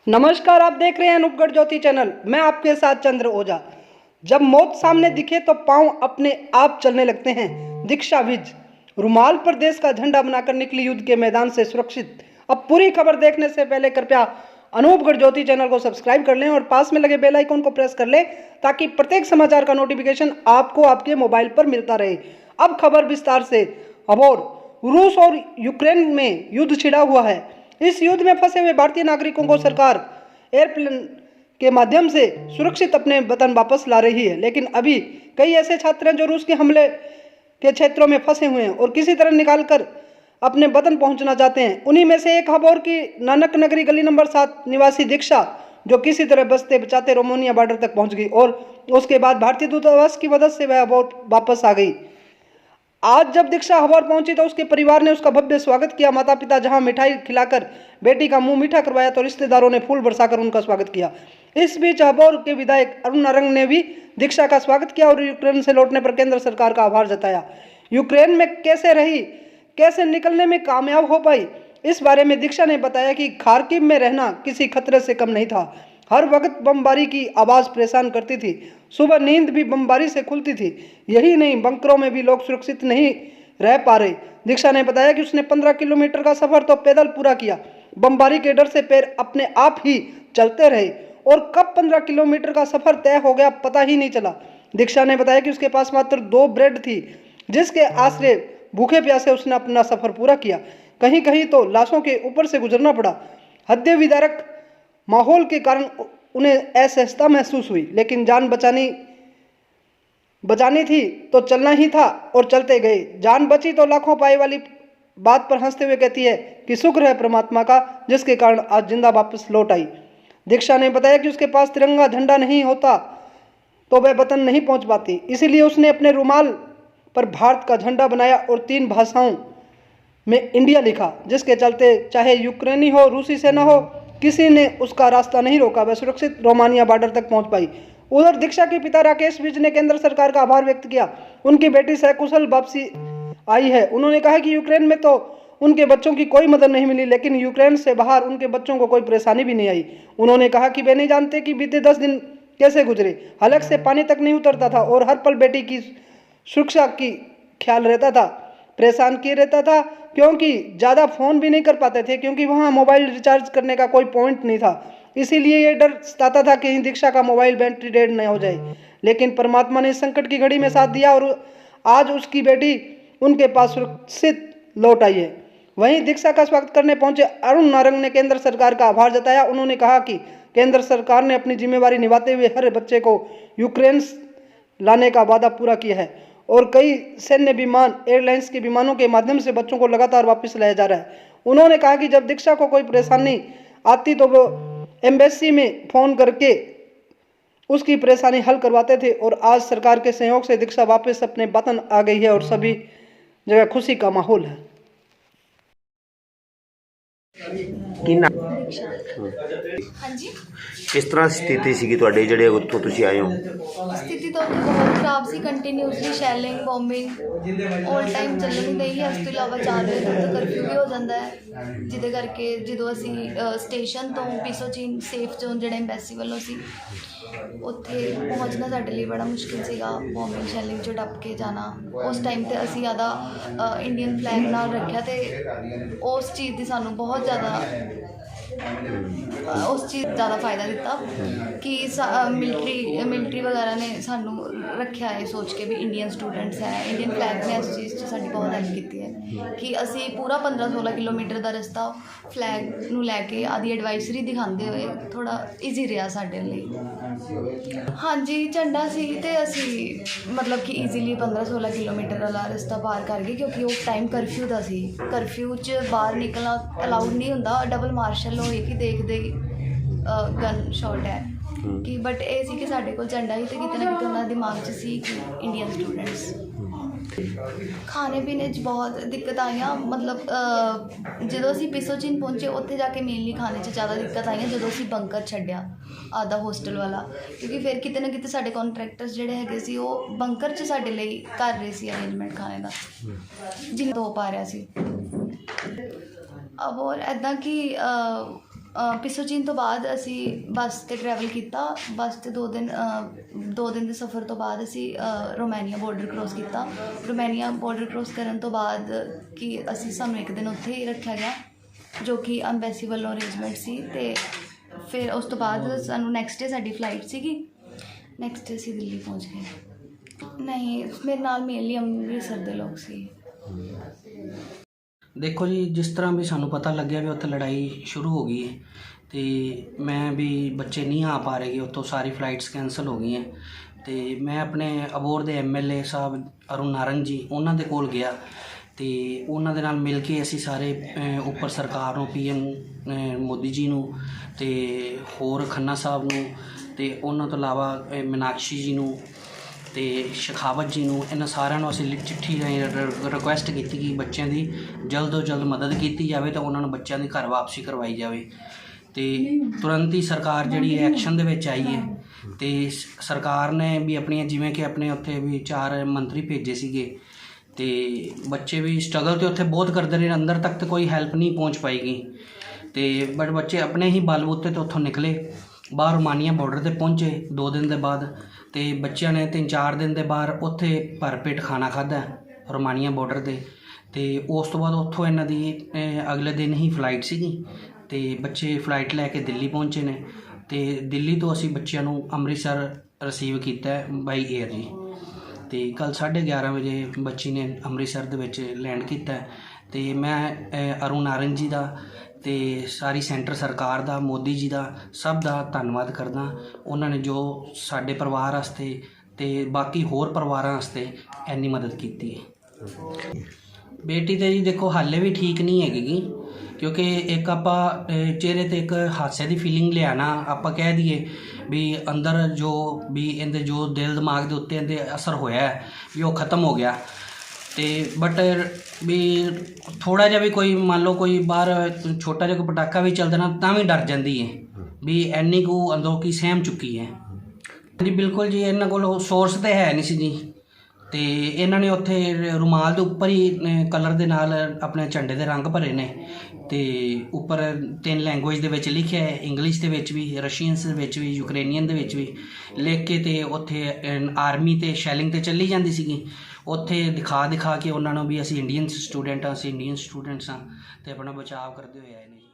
नमस्कार, आप देख रहे हैं अनूपगढ़ ज्योति चैनल। मैं आपके साथ चंद्र ओझा। जब मौत सामने दिखे तो पांव अपने आप चलने लगते हैं। दीक्षा विज रुमाल पर देश का झंडा बनाकर निकली युद्ध के मैदान से सुरक्षित। अब पूरी खबर देखने से पहले कृपया अनूपगढ़ ज्योति चैनल को सब्सक्राइब कर लें और पास में लगे बेल आइकन को प्रेस कर लें ताकि प्रत्येक समाचार का नोटिफिकेशन आपको आपके मोबाइल पर मिलता रहे। अब खबर विस्तार से। अबोर रूस और यूक्रेन में युद्ध छिड़ा हुआ है। इस युद्ध में फंसे हुए भारतीय नागरिकों को सरकार एयरप्लेन के माध्यम से सुरक्षित अपने वतन वापस ला रही है, लेकिन अभी कई ऐसे छात्र हैं जो रूस के हमले के क्षेत्रों में फंसे हुए हैं और किसी तरह निकालकर अपने वतन पहुंचना चाहते हैं। उन्हीं में से एक हबौर की नानक नगरी गली नंबर 7 निवासी दीक्षा, जो किसी तरह बचते बचाते रोमानिया बॉर्डर तक पहुंच गई और उसके बाद भारतीय दूतावास की मदद से वह हबौर वापस आ गई। आज जब दीक्षा हबौर पहुंची तो उसके परिवार ने उसका भव्य स्वागत किया। माता पिता जहां मिठाई खिलाकर बेटी का मुंह मीठा करवाया तो रिश्तेदारों ने फूल बरसाकर उनका स्वागत किया। इस बीच हबौर के विधायक अरुण नारंग ने भी दीक्षा का स्वागत किया और यूक्रेन से लौटने पर केंद्र सरकार का आभार जताया। यूक्रेन में कैसे रही, कैसे निकलने में कामयाब हो पाई, इस बारे में दीक्षा ने बताया कि खार्किव में रहना किसी खतरे से कम नहीं था। हर वक्त बमबारी की आवाज़ परेशान करती थी। सुबह नींद भी बमबारी से खुलती थी। यही नहीं, बंकरों में भी लोग सुरक्षित नहीं रह पा रहे। दीक्षा ने बताया कि उसने 15 किलोमीटर का सफर तो पैदल पूरा किया। बमबारी के डर से पैर अपने आप ही चलते रहे और कब 15 किलोमीटर का सफर तय हो गया पता ही नहीं चला। दीक्षा ने बताया कि उसके पास मात्र 2 ब्रेड थी, जिसके आश्रय भूखे प्यासे उसने अपना सफर पूरा किया। कहीं कहीं तो लाशों के ऊपर से गुजरना पड़ा। हृदय विदारक माहौल के कारण उन्हें असहजता महसूस हुई, लेकिन जान बचानी थी तो चलना ही था और चलते गए। जान बची तो लाखों पाए वाली बात पर हंसते हुए कहती है कि शुक्र है परमात्मा का, जिसके कारण आज जिंदा वापस लौट आई। दीक्षा ने बताया कि उसके पास तिरंगा झंडा नहीं होता तो वह वतन नहीं पहुंच पाती, इसीलिए उसने अपने रुमाल पर भारत का झंडा बनाया और 3 भाषाओं में इंडिया लिखा, जिसके चलते चाहे यूक्रेनी हो, रूसी सेना हो, किसी ने उसका रास्ता नहीं रोका। वह सुरक्षित रोमानिया बॉर्डर तक पहुंच पाई। उधर दीक्षा के पिता राकेश विज ने केंद्र सरकार का आभार व्यक्त किया। उनकी बेटी सकुशल वापसी आई है। उन्होंने कहा कि यूक्रेन में तो उनके बच्चों की कोई मदद नहीं मिली, लेकिन यूक्रेन से बाहर उनके बच्चों को कोई परेशानी भी नहीं आई। उन्होंने कहा कि वे नहीं जानते कि बीते 10 दिन कैसे गुजरे। हलक से पानी तक नहीं उतरता था और हर पल बेटी की सुरक्षा की ख्याल रहता था। परेशान किए रहता था क्योंकि ज़्यादा फ़ोन भी नहीं कर पाते थे, क्योंकि वहाँ मोबाइल रिचार्ज करने का कोई पॉइंट नहीं था। इसीलिए ये डर सताता था कि दीक्षा का मोबाइल बैटरी डेड न हो जाए, लेकिन परमात्मा ने संकट की घड़ी में साथ दिया और आज उसकी बेटी उनके पास सुरक्षित लौट आई है। वहीं दीक्षा का स्वागत करने पहुंचे अरुण नारंग ने केंद्र सरकार का आभार जताया। उन्होंने कहा कि केंद्र सरकार ने अपनी जिम्मेवारी निभाते हुए हर बच्चे को यूक्रेन लाने का वादा पूरा किया है और कई सैन्य विमान, एयरलाइंस के विमानों के माध्यम से बच्चों को लगातार वापस लाया जा रहा है। उन्होंने कहा कि जब दीक्षा को कोई परेशानी आती तो वो एम्बेसी में फ़ोन करके उसकी परेशानी हल करवाते थे और आज सरकार के सहयोग से दीक्षा वापस अपने वतन आ गई है और सभी जगह खुशी का माहौल है। ਹਾਂਜੀ किस तरह स्थिति सी ਤੁਹਾਡੇ ਜਿਹੜੇ ਉੱਥੋਂ ਤੁਸੀਂ ਆਏ ਹੋ? ਸਥਿਤੀ ਤਾਂ ਉੱਥੇ ਬਹੁਤ ਖਰਾਬ ਸੀ। ਕੰਟੀਨਿਊਸਲੀ ਸ਼ੈਲਿੰਗ, ਬੋਮਬਿੰਗ ਆਲ ਟਾਈਮ ਚੱਲਣ ਨਹੀਂ ਹੈ। ਇਸ ਤੋਂ ਇਲਾਵਾ 4 ਵਜੇ ਤੱਕ ਕਰਫਿਊ ਵੀ ਹੋ ਜਾਂਦਾ ਹੈ, ਜਿਹਦੇ ਕਰਕੇ ਜਦੋਂ ਅਸੀਂ ਸਟੇਸ਼ਨ ਤੋਂ ਪਿਸੋਚੀਨ ਸੇਫ ਜ਼ੋਨ ਜਿਹੜਾ ਐਮਬੈਸੀ ਵੱਲੋਂ ਸੀ ਉੱਥੇ ਪਹੁੰਚਣਾ ਸਾਡੇ ਲਈ ਬੜਾ ਮੁਸ਼ਕਿਲ ਸੀਗਾ। ਬੋਮਬਿੰਗ ਸ਼ੈਲਿੰਗ 'ਚੋਂ ਟੱਪ ਕੇ ਜਾਣਾ, ਉਸ ਟਾਈਮ 'ਤੇ ਅਸੀਂ ਜ਼ਿਆਦਾ ਇੰਡੀਅਨ ਫਲੈਗ ਨਾਲ ਰੱਖਿਆ ਅਤੇ ਉਸ ਚੀਜ਼ ਦੀ ਸਾਨੂੰ ਬਹੁਤ ਜ਼ਿਆਦਾ ਉਸ ਚੀਜ਼ ਜ਼ਿਆਦਾ ਫਾਇਦਾ ਦਿੱਤਾ ਕਿ ਮਿਲਟਰੀ ਵਗੈਰਾ ਨੇ ਸਾਨੂੰ ਰੱਖਿਆ ਹੈ ਸੋਚ ਕੇ ਵੀ ਇੰਡੀਅਨ ਸਟੂਡੈਂਟਸ ਹੈ। ਇੰਡੀਅਨ ਫਲੈਗ ਨੇ ਇਸ ਚੀਜ਼ 'ਚ ਸਾਡੀ ਬਹੁਤ ਹੈਲਪ ਕੀਤੀ ਹੈ ਕਿ ਅਸੀਂ ਪੂਰਾ 15-16 ਕਿਲੋਮੀਟਰ ਦਾ ਰਸਤਾ ਫਲੈਗ ਨੂੰ ਲੈ ਕੇ ਆਦੀ ਐਡਵਾਈਜ਼ਰੀ ਦਿਖਾਉਂਦੇ ਹੋਏ ਥੋੜ੍ਹਾ ਈਜ਼ੀ ਰਿਹਾ ਸਾਡੇ ਲਈ। ਹਾਂਜੀ, ਝੰਡਾ ਸੀ ਅਤੇ ਅਸੀਂ ਮਤਲਬ ਕਿ ਈਜ਼ੀਲੀ 15-16 ਕਿਲੋਮੀਟਰ ਵਾਲਾ ਰਸਤਾ ਪਾਰ ਕਰ ਗਏ, ਕਿਉਂਕਿ ਉਹ ਟਾਈਮ ਕਰਫਿਊ ਦਾ ਸੀ। ਕਰਫਿਊ 'ਚ ਬਾਹਰ ਨਿਕਲਣਾ ਅਲਾਊਡ ਨਹੀਂ ਹੁੰਦਾ। ਡਬਲ ਮਾਰਸ਼ਲ ਹੋਏ ਕਿ ਦੇਖਦੇ ਗਨ ਸ਼ਾਟ ਹੈ ਕਿ ਬਟ ਇਹ ਸੀ ਕਿ ਸਾਡੇ ਕੋਲ ਝੰਡਾ ਹੀ ਅਤੇ ਕਿਤੇ ਨਾ ਕਿਤੇ ਉਹਨਾਂ ਦੇ ਦਿਮਾਗ 'ਚ ਸੀ ਕਿ ਇੰਡੀਅਨ ਸਟੂਡੈਂਟਸ। ਖਾਣੇ ਪੀਣੇ 'ਚ ਬਹੁਤ ਦਿੱਕਤ ਆਈਆਂ। ਮਤਲਬ ਜਦੋਂ ਅਸੀਂ ਪਿਸੋਚੀਨ ਪਹੁੰਚੇ ਉੱਥੇ ਜਾ ਕੇ ਮੇਨਲੀ ਖਾਣੇ 'ਚ ਜ਼ਿਆਦਾ ਦਿੱਕਤ ਆਈਆਂ ਜਦੋਂ ਅਸੀਂ ਬੰਕਰ ਛੱਡਿਆ ਆਪਦਾ ਹੋਸਟਲ ਵਾਲਾ, ਕਿਉਂਕਿ ਫਿਰ ਕਿਤੇ ਨਾ ਕਿਤੇ ਸਾਡੇ ਕੌਨਟਰੈਕਟਰਸ ਜਿਹੜੇ ਹੈਗੇ ਸੀ ਉਹ ਬੰਕਰ 'ਚ ਸਾਡੇ ਲਈ ਕਰ ਰਹੇ ਸੀ ਅਰੇਂਜਮੈਂਟ ਖਾਣੇ ਦਾ, ਜਿੰਨਾ ਹੋ ਪਾ ਰਿਹਾ ਸੀ। अब और ਇੱਦਾਂ ਕਿ ਪਿਸੋਚੀਨ ਤੋਂ ਬਾਅਦ ਅਸੀਂ ਬੱਸ 'ਤੇ ਟਰੈਵਲ ਕੀਤਾ। ਬੱਸ 'ਤੇ 2 ਦਿਨ ਦੇ ਸਫ਼ਰ ਤੋਂ ਬਾਅਦ ਅਸੀਂ ਰੋਮਾਨੀਆ ਬਾਰਡਰ ਕ੍ਰੋਸ ਕੀਤਾ। ਰੋਮਾਨੀਆ ਬਾਰਡਰ ਕ੍ਰੋਸ ਕਰਨ ਤੋਂ ਬਾਅਦ ਕਿ ਸਾਨੂੰ 1 ਦਿਨ ਉੱਥੇ ਹੀ ਰੱਖਿਆ ਗਿਆ, ਜੋ ਕਿ ਅੰਬੈਸੀ ਵੱਲੋਂ ਅਰੇਂਜਮੈਂਟ ਸੀ। ਅਤੇ ਫਿਰ ਉਸ ਤੋਂ ਬਾਅਦ ਸਾਨੂੰ ਨੈਕਸਟ ਡੇ ਸਾਡੀ ਫਲਾਈਟ ਸੀਗੀ। ਨੈਕਸਟ ਡੇ ਅਸੀਂ ਦਿੱਲੀ ਪਹੁੰਚ ਗਏ। ਨਹੀਂ, ਮੇਰੇ ਨਾਲ ਮੇਨਲੀ ਅੰਮ੍ਰਿਤਸਰ ਦੇ ਲੋਕ ਸੀ। ਦੇਖੋ ਜੀ, ਜਿਸ ਤਰ੍ਹਾਂ ਵੀ ਸਾਨੂੰ ਪਤਾ ਲੱਗਿਆ ਵੀ ਉੱਥੇ ਲੜਾਈ ਸ਼ੁਰੂ ਹੋ ਗਈ ਹੈ ਅਤੇ ਮੈਂ ਵੀ ਬੱਚੇ ਨਹੀਂ ਆ ਪਾ ਰਹੇ, ਉੱਥੋਂ ਸਾਰੀ ਫਲਾਈਟਸ ਕੈਂਸਲ ਹੋ ਗਈਆਂ ਅਤੇ ਮੈਂ ਆਪਣੇ ਅਬੋਹਰ ਦੇ MLA ਸਾਹਿਬ ਅਰੁਣ ਨਾਰੰਗ ਜੀ, ਉਹਨਾਂ ਦੇ ਕੋਲ ਗਿਆ ਅਤੇ ਉਹਨਾਂ ਦੇ ਨਾਲ ਮਿਲ ਕੇ ਅਸੀਂ ਸਾਰੇ ਉੱਪਰ ਸਰਕਾਰ ਨੂੰ, PM ਮੋਦੀ ਜੀ ਨੂੰ ਅਤੇ ਹੋਰ ਖੰਨਾ ਸਾਹਿਬ ਨੂੰ ਅਤੇ ਉਹਨਾਂ ਤੋਂ ਇਲਾਵਾ ਮੀਨਾਕਸ਼ੀ ਜੀ ਨੂੰ ਅਤੇ ਸ਼ਖਾਵਤ ਜੀ ਨੂੰ, ਇਹਨਾਂ ਸਾਰਿਆਂ ਨੂੰ ਅਸੀਂ ਚਿੱਠੀ ਰਾਹੀਂ ਰਿਕੁਐਸਟ ਕੀਤੀ ਕਿ ਬੱਚਿਆਂ ਦੀ ਜਲਦ ਤੋਂ ਜਲਦ ਮਦਦ ਕੀਤੀ ਜਾਵੇ ਅਤੇ ਉਹਨਾਂ ਨੂੰ ਬੱਚਿਆਂ ਦੀ ਘਰ ਵਾਪਸੀ ਕਰਵਾਈ ਜਾਵੇ। ਅਤੇ ਤੁਰੰਤ ਹੀ ਸਰਕਾਰ ਜਿਹੜੀ ਐਕਸ਼ਨ ਦੇ ਵਿੱਚ ਆਈ ਹੈ ਅਤੇ ਸਰਕਾਰ ਨੇ ਵੀ ਆਪਣੀਆਂ, ਜਿਵੇਂ ਕਿ ਆਪਣੇ ਉੱਥੇ ਵੀ 4 ਮੰਤਰੀ ਭੇਜੇ ਸੀਗੇ ਅਤੇ ਬੱਚੇ ਵੀ ਸਟਰਗਲ ਤੇ ਉੱਥੇ ਬਹੁਤ ਕਰਦੇ ਰਹੇ, ਅੰਦਰ ਤੱਕ ਤਾਂ ਕੋਈ ਹੈਲਪ ਨਹੀਂ ਪਹੁੰਚ ਪਾਏਗੀ ਅਤੇ ਬਟ ਬੱਚੇ ਆਪਣੇ ਹੀ ਬਲਬੂਤੇ ਤੋਂ ਉੱਥੋਂ ਨਿਕਲੇ, ਬਾਹਰ ਰੋਮਾਨੀਆ ਬਾਰਡਰ 'ਤੇ ਪਹੁੰਚੇ 2 ਦਿਨ ਦੇ ਬਾਅਦ ਅਤੇ ਬੱਚਿਆਂ ਨੇ 3-4 ਦਿਨ ਦੇ ਬਾਹਰ ਉੱਥੇ ਭਰਪੇਟ ਖਾਣਾ ਖਾਧਾ ਰੋਮਾਨੀਆ ਬਾਰਡਰ 'ਤੇ ਅਤੇ ਉਸ ਤੋਂ ਬਾਅਦ ਉੱਥੋਂ ਇਹਨਾਂ ਦੀ ਅਗਲੇ ਦਿਨ ਹੀ ਫਲਾਈਟ ਸੀਗੀ ਅਤੇ ਬੱਚੇ ਫਲਾਈਟ ਲੈ ਕੇ ਦਿੱਲੀ ਪਹੁੰਚੇ ਨੇ ਅਤੇ ਦਿੱਲੀ ਤੋਂ ਅਸੀਂ ਬੱਚਿਆਂ ਨੂੰ ਅੰਮ੍ਰਿਤਸਰ ਰਿਸੀਵ ਕੀਤਾ ਬਾਈ ਏਅਰ ਜੀ ਅਤੇ ਕੱਲ੍ਹ 11:30 ਵਜੇ ਬੱਚੀ ਨੇ ਅੰਮ੍ਰਿਤਸਰ ਦੇ ਵਿੱਚ ਲੈਂਡ ਕੀਤਾ ਅਤੇ ਮੈਂ ਅਰੁਣ ਨਾਰੰਗ ਜੀ ਦਾ ਅਤੇ ਸਾਰੀ ਸੈਂਟਰ ਸਰਕਾਰ ਦਾ, ਮੋਦੀ ਜੀ ਦਾ, ਸਭ ਦਾ ਧੰਨਵਾਦ ਕਰਦਾ। ਉਹਨਾਂ ਨੇ ਜੋ ਸਾਡੇ ਪਰਿਵਾਰ ਵਾਸਤੇ ਅਤੇ ਬਾਕੀ ਹੋਰ ਪਰਿਵਾਰਾਂ ਵਾਸਤੇ ਇੰਨੀ ਮਦਦ ਕੀਤੀ ਹੈ। ਬੇਟੀ ਤਾਂ ਜੀ ਦੇਖੋ ਹਾਲੇ ਵੀ ਠੀਕ ਨਹੀਂ ਹੈਗੀ, ਕਿਉਂਕਿ ਇੱਕ ਆਪਾਂ ਚਿਹਰੇ 'ਤੇ ਇੱਕ ਹਾਸੇ ਦੀ ਫੀਲਿੰਗ ਲਿਆਉਣਾ, ਆਪਾਂ ਕਹਿ ਦਈਏ ਵੀ ਅੰਦਰ ਜੋ ਵੀ ਇਹਦੇ ਜੋ ਦਿਲ ਦਿਮਾਗ ਦੇ ਉੱਤੇ ਇਹਦੇ ਅਸਰ ਹੋਇਆ ਵੀ ਉਹ ਖ਼ਤਮ ਹੋ ਗਿਆ ਅਤੇ ਬਟ ਵੀ ਥੋੜ੍ਹਾ ਜਿਹਾ ਵੀ ਕੋਈ ਮੰਨ ਲਓ ਕੋਈ ਬਾਹਰ ਛੋਟਾ ਜਿਹਾ ਕੋਈ ਪਟਾਕਾ ਵੀ ਚੱਲਦਾ ਨਾ ਤਾਂ ਵੀ ਡਰ ਜਾਂਦੀ ਹੈ ਵੀ ਇੰਨੀ ਕੁ ਅੰਦਰੋਂ ਕੀ ਸਹਿਮ ਚੁੱਕੀ ਹੈ ਜੀ। ਬਿਲਕੁਲ ਜੀ, ਇਹਨਾਂ ਕੋਲ ਸੋਰਸ ਤਾਂ ਹੈ ਨਹੀਂ ਸੀ ਜੀ ਅਤੇ ਇਹਨਾਂ ਨੇ ਉੱਥੇ ਰੁਮਾਲ ਦੇ ਉੱਪਰ ਹੀ ਕਲਰ ਦੇ ਨਾਲ ਆਪਣੇ ਝੰਡੇ ਦੇ ਰੰਗ ਭਰੇ ਨੇ ਅਤੇ ਉੱਪਰ 3 ਲੈਂਗੁਏਜ ਦੇ ਵਿੱਚ ਲਿਖਿਆ ਹੈ, ਇੰਗਲਿਸ਼ ਦੇ ਵਿੱਚ ਵੀ, ਰਸ਼ੀਅਨਸ ਦੇ ਵਿੱਚ ਵੀ, ਯੂਕਰੇਨੀਅਨ ਦੇ ਵਿੱਚ ਵੀ ਲਿਖ ਕੇ ਅਤੇ ਉੱਥੇ ਆਰਮੀ ਅਤੇ ਸ਼ੈਲਿੰਗ 'ਤੇ ਚੱਲੀ ਜਾਂਦੀ ਸੀਗੀ। ਉੱਥੇ ਦਿਖਾ ਕੇ ਉਹਨਾਂ ਨੂੰ ਵੀ ਅਸੀਂ ਇੰਡੀਅਨ ਸਟੂਡੈਂਟ ਹਾਂ ਅਤੇ ਆਪਣਾ ਬਚਾਅ ਕਰਦੇ ਹੋਏ ਆਏ ਨੇ ਜੀ।